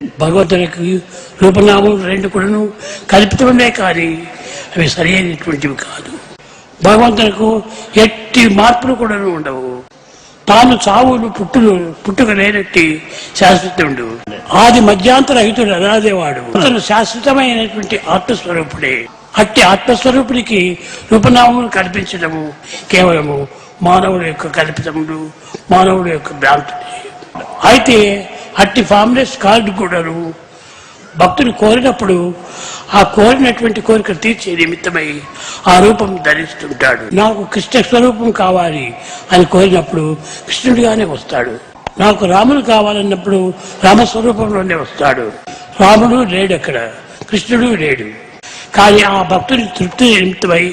భగవంతునికి రూపనామం రెండు కూడాను కల్పితమే కానీ అవి సరైనటువంటివి కాదు. భగవంతునికి ఎట్టి మార్పులు కూడా ఉండవు. తాను చావులు పుట్టుక లేనట్టి శాశ్వతుడు, ఆది మధ్యాంతరహితుడు, అనాదేవాడు. అతను శాశ్వతమైనటువంటి ఆత్మస్వరూపుడే. అట్టి ఆత్మస్వరూపుడికి రూపనామములు కల్పించడము కేవలము మానవుడి యొక్క కల్పితములు, మానవుడి యొక్క భ్రాంతుడే. అయితే అట్టి ఫార్మ్లెస్ కార్డు కూడాను భక్తులు కోరినప్పుడు ఆ కోరినటువంటి కోరిక తీర్చే నిమిత్తమై ఆ రూపం ధరిస్తుంటాడు. నాకు కృష్ణ స్వరూపం కావాలి అని కోరినప్పుడు కృష్ణుడిగానే వస్తాడు. నాకు రాముడు కావాలన్నప్పుడు రామస్వరూపంలోనే వస్తాడు. రాముడు లేడు, అక్కడ కృష్ణుడు లేడు. కానీ ఆ భక్తుని తృప్తి నిమిత్తమై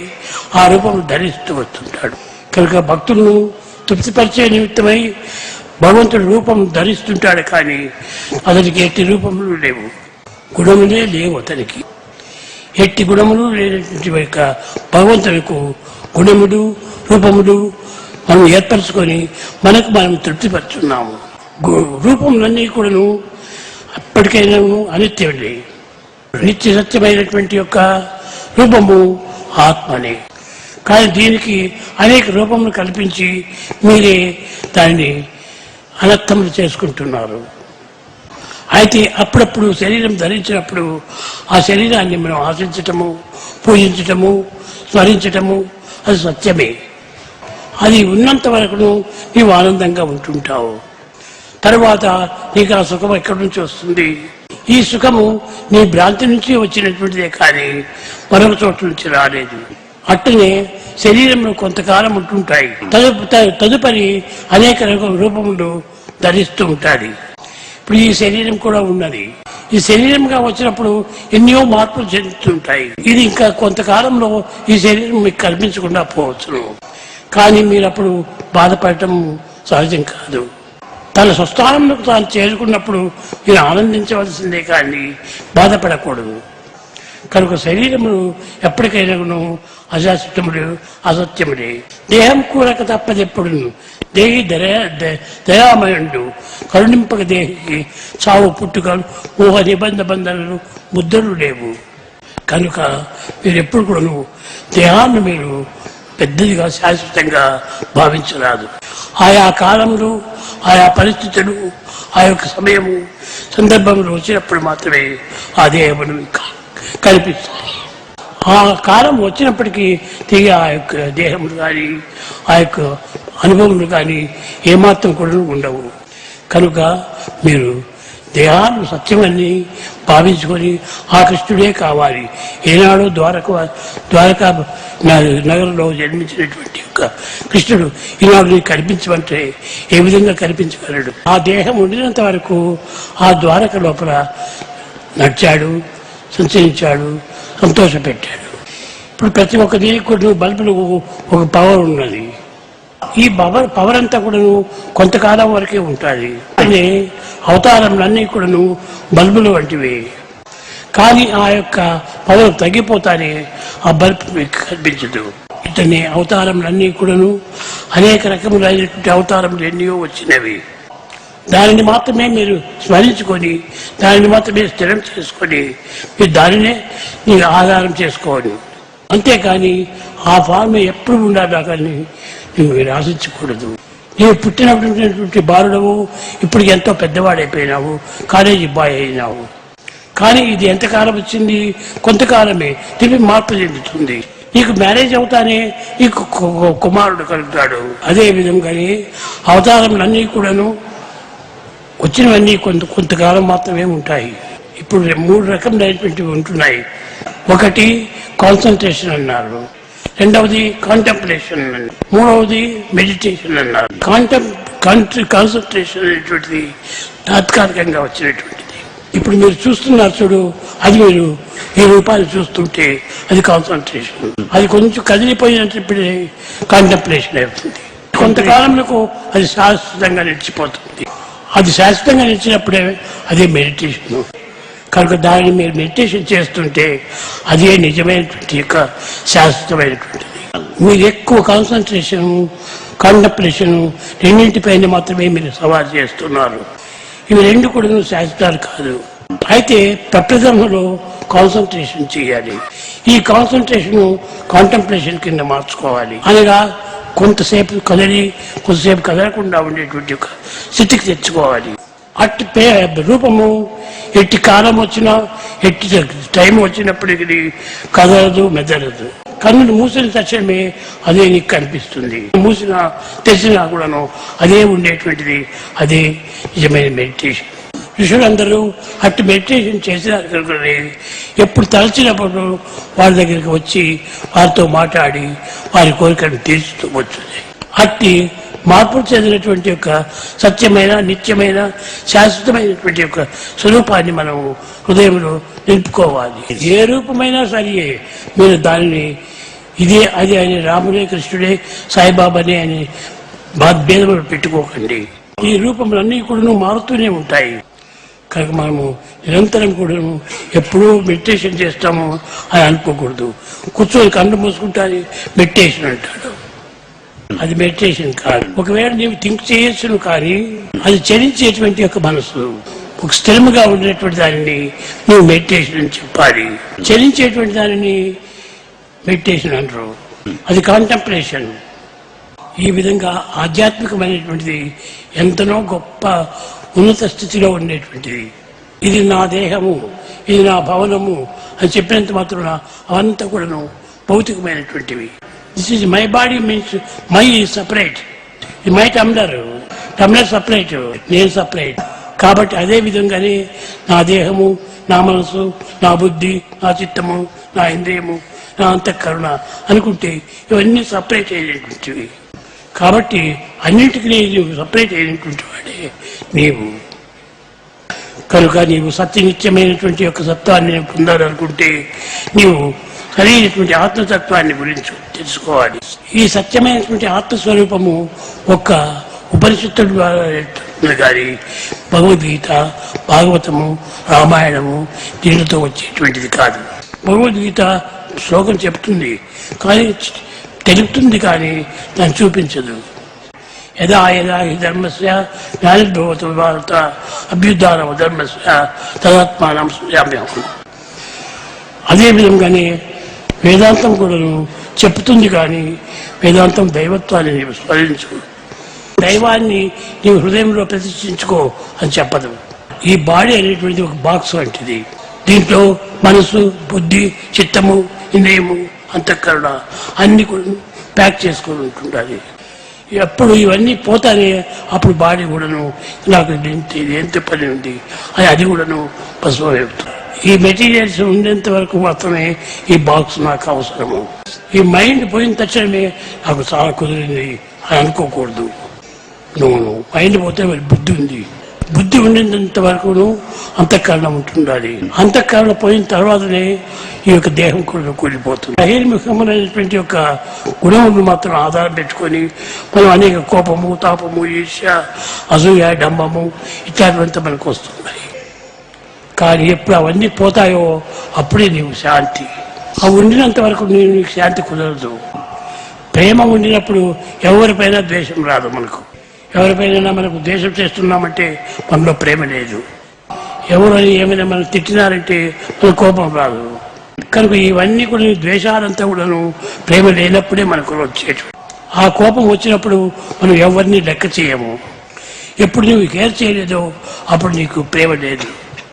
ఆ రూపం ధరిస్తూ వస్తుంటాడు. కనుక భక్తులను తృప్తిపరిచే నిమిత్తమై భగవంతుడు రూపం ధరిస్తుంటాడు. కానీ అతనికి ఎట్టి రూపములు లేవు, గుణములే లేవు. అతనికి ఎట్టి గుణములు లేనటువంటి యొక్క భగవంతునికి గుణములు రూపములు మనం ఏర్పరచుకొని మనకు మనం తృప్తిపరుచున్నాము. రూపములన్నీ కూడాను అప్పటికైనా అనిత్యమే. నిత్య సత్యమైనటువంటి యొక్క రూపము ఆత్మనే. కానీ దీనికి అనేక రూపములు కల్పించి మీరే దాన్ని అనర్థములు చేసుకుంటున్నారు. అయితే అప్పుడప్పుడు శరీరం ధరించినప్పుడు ఆ శరీరాన్ని మనం ఆశించటము, పూజించటము, స్మరించటము అది సత్యమే. అది ఉన్నంత వరకు నీవు ఆనందంగా ఉంటుంటావు. తర్వాత నీకు ఆ సుఖం ఎక్కడి నుంచి వస్తుంది? ఈ సుఖము నీ భ్రాంతి నుంచి వచ్చినటువంటిదే కానీ మరొక చోట నుంచి రాలేదు. అట్టనే శరీరంలో కొంతకాలం ఉంటుంటాయి, తదుపరి అనేక రూపములు ధరిస్తూ ఉంటాయి. ఇప్పుడు ఈ శరీరం కూడా ఉన్నది. ఈ శరీరంగా వచ్చినప్పుడు ఎన్నో మార్పులు చెందుతుంటాయి. ఇది ఇంకా కొంతకాలంలో ఈ శరీరం మీకు కల్పించకుండా పోవచ్చును. కానీ మీరు అప్పుడు బాధపడటం సహజం కాదు. తన స్వస్థానంలో తాను చేరుకున్నప్పుడు మీరు ఆనందించవలసిందే కానీ బాధపడకూడదు. కనుక శరీరమును ఎప్పటికైనా అశాశ్వతముడు, అసత్యముడే. దేహం కూరక తప్పదెప్పుడు. దేహి దయామయుడు, కరుణింపక దేహికి చావు పుట్టుకలు ఊహ నిబంధ బంధనలు ముద్దలు లేవు. కనుక మీరు ఎప్పుడు కూడా దేహాన్ని మీరు పెద్దదిగా శాశ్వతంగా భావించరాదు. ఆయా కాలంలో ఆయా పరిస్థితులు ఆ యొక్క సమయము సందర్భంలో వచ్చినప్పుడు మాత్రమే ఆ దేహమును కల్పిస్తాయి. ఆ కాలం వచ్చినప్పటికీ తిరిగి ఆ యొక్క దేహములు కానీ ఆ యొక్క అనుభవములు కానీ ఏమాత్రం కూడా ఉండవు. కనుక మీరు దేహాన్ని సత్యమని భావించుకొని ఆ కృష్ణుడే కావాలి. ఏనాడు ద్వారకా నగరంలో జన్మించినటువంటి యొక్క కృష్ణుడు ఈనాడు నీకు కనిపించమంటే ఏ విధంగా కనిపించగలడు? ఆ దేహం ఉండినంత వరకు ఆ ద్వారక లోపల నడిచాడు, సంచరించాడు, సంతోషపెట్టాడు. ఇప్పుడు ప్రతి ఒక్క దీనికి కూడా బల్బులు ఒక పవర్ ఉన్నది. ఈ పవర్ అంతా కూడాను కొంతకాలం వరకే ఉంటుంది. అనే అవతారములన్నీ కూడాను బల్బులు వంటివి. కానీ ఆ యొక్క పవర్ తగ్గిపోతానే ఆ బల్బు మీకు కనిపించదు. ఇతని అవతారములన్నీ కూడాను అనేక రకములైనటువంటి అవతారములు ఎన్నో వచ్చినవి. దానిని మాత్రమే మీరు స్మరించుకొని దానిని మాత్రమే స్థిరం చేసుకొని మీరు దానినే మీరు ఆధారం చేసుకోవాలి. అంతేకాని ఆ ఫార్మ్ ఎప్పుడు ఉండాలి కానీ మీరు ఆశించకూడదు. నీవు పుట్టినటువంటి బాలుడవు, ఇప్పుడు ఎంతో పెద్దవాడైపోయినావు, కాలేజీ బాయ్ అయినావు. కానీ ఇది ఎంతకాలం వచ్చింది? కొంతకాలమే. తిరిగి మార్పు చెందుతుంది. నీకు మ్యారేజ్ అవుతానే నీకు కుమారుడు కలుగుతాడు. అదే విధంగానే అవతారములన్నీ కూడాను వచ్చినవన్నీ కొంతకాలం మాత్రమే ఉంటాయి. ఇప్పుడు 3 రకములైనటువంటివి ఉంటున్నాయి. ఒకటి కాన్సన్ట్రేషన్ అన్నారు, రెండవది కాంటెంప్లేషన్ అన్నారు, మూడవది మెడిటేషన్ అన్నారు. కాన్సన్ట్రేషన్ అనేటువంటిది తాత్కాలికంగా వచ్చినటువంటిది. ఇప్పుడు మీరు చూస్తున్నారు చూడు, అది మీరు ఈ రూపాయలు చూస్తుంటే అది కాన్సన్ట్రేషన్. అది కొంచెం కదిలిపోయినప్పుడు కాంటెంప్లేషన్ అవుతుంది. కొంతకాలంలో అది శాశ్వతంగా నిలిచిపోతుంది. అది శాశ్వతంగా నిలిచినప్పుడే అదే మెడిటేషన్. కనుక దాన్ని మీరు మెడిటేషన్ చేస్తుంటే అదే నిజమైనటువంటి యొక్క శాశ్వతమైనటువంటిది. మీరు ఎక్కువ కాన్సన్ట్రేషన్, కాంటెంప్లేషన్ రెండింటిపైన మాత్రమే మీరు సవాల్ చేస్తున్నారు. ఇవి రెండు కూడా శాశ్వతాలు కాదు. అయితే ప్రప్రథమలో కాన్సన్ట్రేషన్ చేయాలి. ఈ కాన్సన్ట్రేషన్ కాంటెంప్లేషన్ కింద మార్చుకోవాలి. అనగా కొంతసేపు కదలి కొంతసేపు కదలకుండా ఉండేటువంటి ఒక స్థితికి తెచ్చుకోవాలి. అట్టి రూపము ఎట్టి కాలం వచ్చినా ఎట్టి టైం వచ్చినప్పటికీ కదలదు, మెదలదు. కన్నులు మూసిన తక్షణమే అదే నీకు కనిపిస్తుంది. మూసినా తెచ్చినా కూడాను అదే ఉండేటువంటిది. అదే నిజమైన మెడిటేషన్. ఋషులందరూ అట్టి మెడిటేషన్ చేసినారు కనుక ఎప్పుడు తలచినప్పుడు వారి దగ్గరికి వచ్చి వారితో మాట్లాడి వారి కోరికను తీర్చుతూ వచ్చింది. అట్టి మార్పులు చెందినటువంటి యొక్క సత్యమైన, నిత్యమైన, శాశ్వతమైనటువంటి యొక్క స్వరూపాన్ని మనం హృదయంలో నిలుపుకోవాలి. ఏ రూపమైనా సరే మీరు దానిని ఇదే అది అని రాముడే, కృష్ణుడే, సాయిబాబానే అని భేదములు పెట్టుకోకండి. ఈ రూపములన్నీ కూడా మారుతూనే ఉంటాయి. కనుక మనము నిరంతరం కూడా ఎప్పుడూ మెడిటేషన్ చేస్తాము అని అనుకోకూడదు. కూర్చొని కళ్ళు మూసుకుంటారు మెడిటేషన్ అంటాడు. అది మెడిటేషన్ కాదు. ఒకవేళ నీవు థింక్ చేయొచ్చును, కానీ అది చలించేటువంటి యొక్క మనసు ఒక స్థిరముగా ఉండేటువంటి దానిని నువ్వు మెడిటేషన్ అని చెప్పాలి. చలించేటువంటి దానిని మెడిటేషన్ అంటారు. అది కాంటెంప్లేషన్. ఈ విధంగా ఆధ్యాత్మికమైనటువంటిది ఎంతనో గొప్ప ఉన్నత స్థితిలో ఉండేటువంటిది. ఇది నా దేహము, ఇది నా భవనము అని చెప్పినంత మాత్రం అవంతా కూడాను భౌతికమైనటువంటివి. This is my body means my is separate. My tumbler separate, నేను సపరేట్. కాబట్టి అదే విధంగానే నా దేహము, నా మనసు, నా బుద్ధి, నా చిత్తము, నా ఇంద్రియము, నా అంతఃకరణ అనుకుంటే ఇవన్నీ సపరేట్ అయినటువంటివి. కాబట్టి అన్నింటికి నీవు సపరేట్ అయినటువంటి వాడే నీవు. కనుక నీవు సత్యనిత్యమైనటువంటి యొక్క సత్వాన్ని పొందాలనుకుంటే నీవు సరైనటువంటి ఆత్మతత్వాన్ని గురించి తెలుసుకోవాలి. ఈ సత్యమైనటువంటి ఆత్మస్వరూపము ఒక్క ఉపనిషత్తుల ద్వారా కానీ భగవద్గీత, భాగవతము, రామాయణము దీనితో వచ్చేటువంటిది కాదు. భగవద్గీత శ్లోకం చెప్తుంది కానీ తెలుపుతుంది, కానీ దాన్ని చూపించదు. యదా యదా హి ధర్మస్య జ్ఞానిర్భవతి భారత అభ్యుద్ధానం ధర్మస్య తదాత్మానం సృజామ్యహం. అదేవిధంగానే వేదాంతం కూడా చెప్తుంది, కానీ వేదాంతం దైవత్వాన్ని నీవు స్మరించు, దైవాన్ని నీవు హృదయంలో ప్రతిష్ఠించుకో అని చెప్పదు. ఈ బాడీ అనేటువంటి ఒక బాక్స్ వంటిది. దీంట్లో మనసు, బుద్ధి, చిత్తము, ఇంద్రియము, అంతఃకరణ అన్ని కూడా ప్యాక్ చేసుకొని ఉంటుండాలి. ఎప్పుడు ఇవన్నీ పోతానే అప్పుడు బాడీ కూడాను నాకు ఎంత పని ఉంది అని అది కూడాను పశువుతుంది. ఈ మెటీరియల్స్ ఉండేంత వరకు మాత్రమే ఈ బాక్స్ నాకు అవసరము. ఈ మైండ్ పోయిన తక్షణమే నాకు చాలా కుదిరింది అని అనుకోకూడదు. నువ్వు మైండ్ పోతే మరి బుద్ధి ఉంది. బుద్ధి ఉండేంత వరకును అంతఃకరణ ఉంటుండాలి. అంతఃకరణ పోయిన తర్వాతనే ఈ యొక్క దేహం కూడా కూలిపోతుంది. బహిర్ముఖమైనటువంటి యొక్క గుణములను మాత్రం ఆధారం పెట్టుకొని మనం అనేక కోపము, తాపము, ఈర్ష్య, అసూయ, డంబము ఇట్లాంటివంతా మనకు వస్తున్నాయి. కానీ ఎప్పుడు అవన్నీ పోతాయో అప్పుడే నీవు శాంతి. అవి ఉండినంత వరకు నీకు శాంతి కుదరదు. ప్రేమ ఉండినప్పుడు ఎవరిపైనా ద్వేషం రాదు. ఎవరిపైనా మనకు ద్వేషం చేస్తున్నామంటే మనలో ప్రేమ లేదు. ఎవరైనా ఏమైనా మనం తిట్టినారంటే మన కోపం రాదు. కనుక ఇవన్నీ కూడా ద్వేషాలంతా కూడాను ప్రేమ లేనప్పుడే మనకు వచ్చేటు. ఆ కోపం వచ్చినప్పుడు మనం ఎవరిని లెక్క చేయము. ఎప్పుడు నువ్వు కేర్ చేయలేదో అప్పుడు నీకు ప్రేమ లేదు.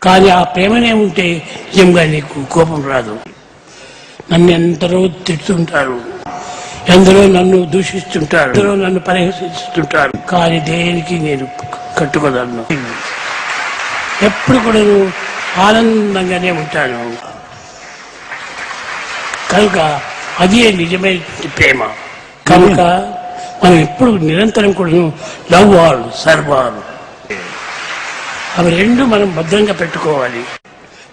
కానీ ఆ ప్రేమనే ఉంటే నిజంగా నీకు కోపం రాదు. నన్ను ఎందరో తిడుతుంటారు, ఎందరో నన్ను దూషిస్తుంటారు, ఎందరో నన్ను పరిహసిస్తుంటారు, కానీ దేనికి నేను కట్టుకోదలను. ఎప్పుడు కూడా ఆనందంగానే ఉంటాను. కనుక అదే నిజమైన ప్రేమ. కనుక మనం ఎప్పుడు నిరంతరం కూడా లవ్ ఆల్ సర్వ్ ఆల్ అవి రెండు మనం భద్రంగా పెట్టుకోవాలి.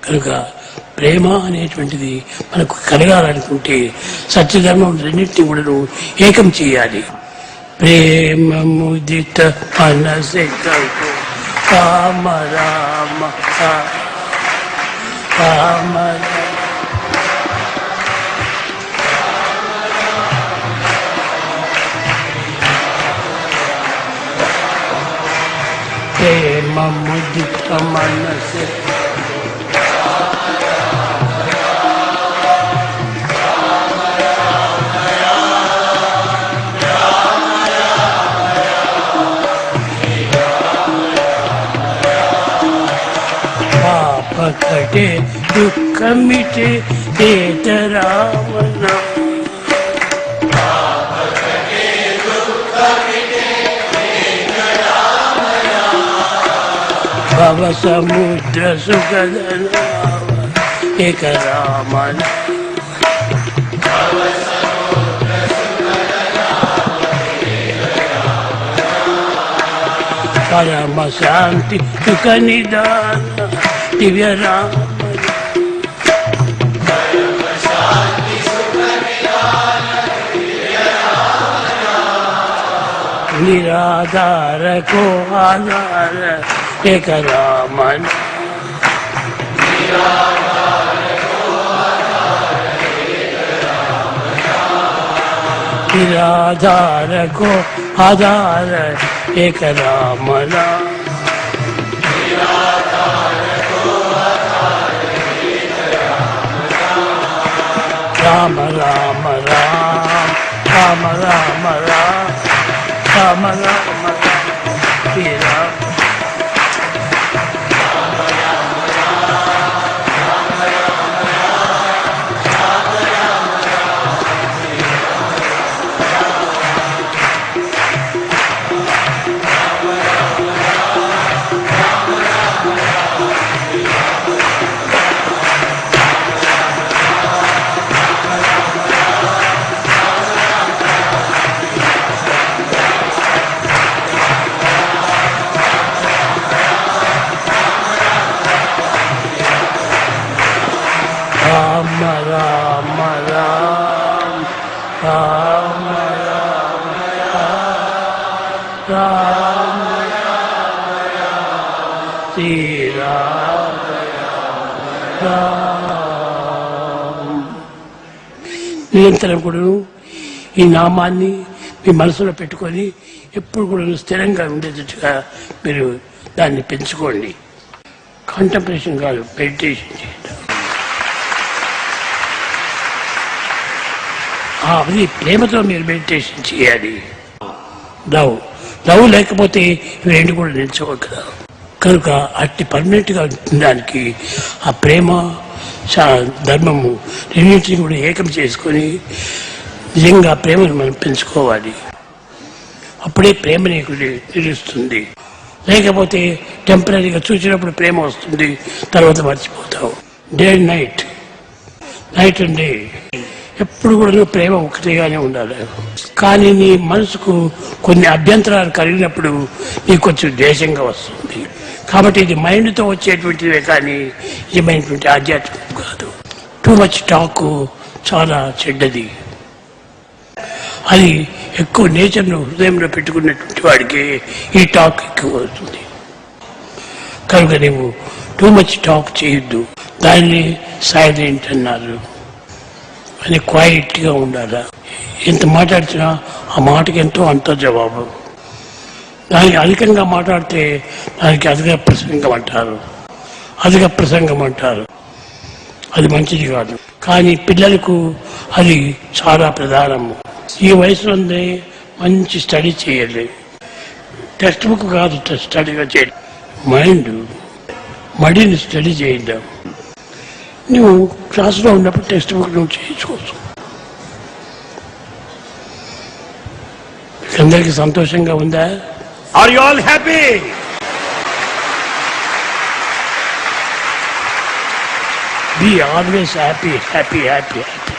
కనుక ప్రేమ అనేటువంటిది మనకు కలగాలనుకుంటే సత్యధర్మం రెండింటినీ కూడా ఏకం చేయాలి. ప్రేమ ముదిత మనసే కామ రామ కామ ప్రేమ ముదిత మనసే ఒకటే దుఃఖమిటే ఏతరామన భవ సముద్ర సుఖదన ఏక రామన పరమ శాంతి సుఖ నిదాన దివ్య రామ निराधार को आधार एक रामन निराधार को आधार एक रामना राम राम राम राम राम राम राम राम श्री राम राम राम राम राम राम श्री राम నిరంతరం కూడా ఈ నామాన్ని మీ మనసులో పెట్టుకొని ఎప్పుడు కూడా స్థిరంగా ఉండేటట్టుగా మీరు దాన్ని పెంచుకోండి. కాంటెంప్లేషన్ కాదు, మెడిటేషన్ చేయడం. అది ప్రేమతో మీరు మెడిటేషన్ చేయాలి. లవ్ లేకపోతే ఇవి రెండు కూడా నిల్చోవు కదా. కనుక అట్టి పర్మనెంట్గా ఉండడానికి ఆ ప్రేమ ధర్మము రెండింటిని కూడా ఏకం చేసుకొని నిజంగా ప్రేమను మనం పెంచుకోవాలి. అప్పుడే ప్రేమ నీకు నిలుస్తుంది. లేకపోతే టెంపరీగా చూసినప్పుడు ప్రేమ వస్తుంది, తర్వాత మర్చిపోతావు. Day and night, night and day ఎప్పుడు కూడా ప్రేమ ఒకటిగానే ఉండాలి. కానీ నీ మనసుకు కొన్ని అభ్యంతరాలు కలిగినప్పుడు నీకు కొంచెం ద్వేషంగా వస్తుంది. కాబట్టి ఇది మైండ్తో వచ్చేటువంటివే కానీ నిజమైనటువంటి ఆధ్యాత్మికం కాదు. టూ మచ్ టాక్ చాలా చెడ్డది. అది ఎక్కువ నేచర్ను హృదయంలో పెట్టుకున్నటువంటి వాడికి ఈ టాక్ ఎక్కువ అవుతుంది. కనుక నువ్వు టూ మచ్ టాక్ చేయొద్దు. దాన్ని సైలెంట్ అన్నారు. అని క్వైట్గా ఉండాలా. ఎంత మాట్లాడుతున్నా ఆ మాటకి ఎంతో అంత జవాబు. దానికి అధికంగా మాట్లాడితే దానికి అధిక ప్రసంగం అంటారు, అధిక ప్రసంగం అంటారు. అది మంచిది కాదు. కానీ పిల్లలకు అది చాలా ప్రధానము. ఈ వయసులోనే మంచి స్టడీ చేయాలి. టెక్స్ట్ బుక్ కాదు స్టడీగా చేయాలి. మైండ్ మడిని స్టడీ చేద్దాం. నువ్వు క్లాసులో ఉన్నప్పుడు టెక్స్ట్ బుక్ నువ్వు చేయించుకోవచ్చు. అందరికీ సంతోషంగా ఉందా? Are you all happy? Be always happy, happy, happy, happy.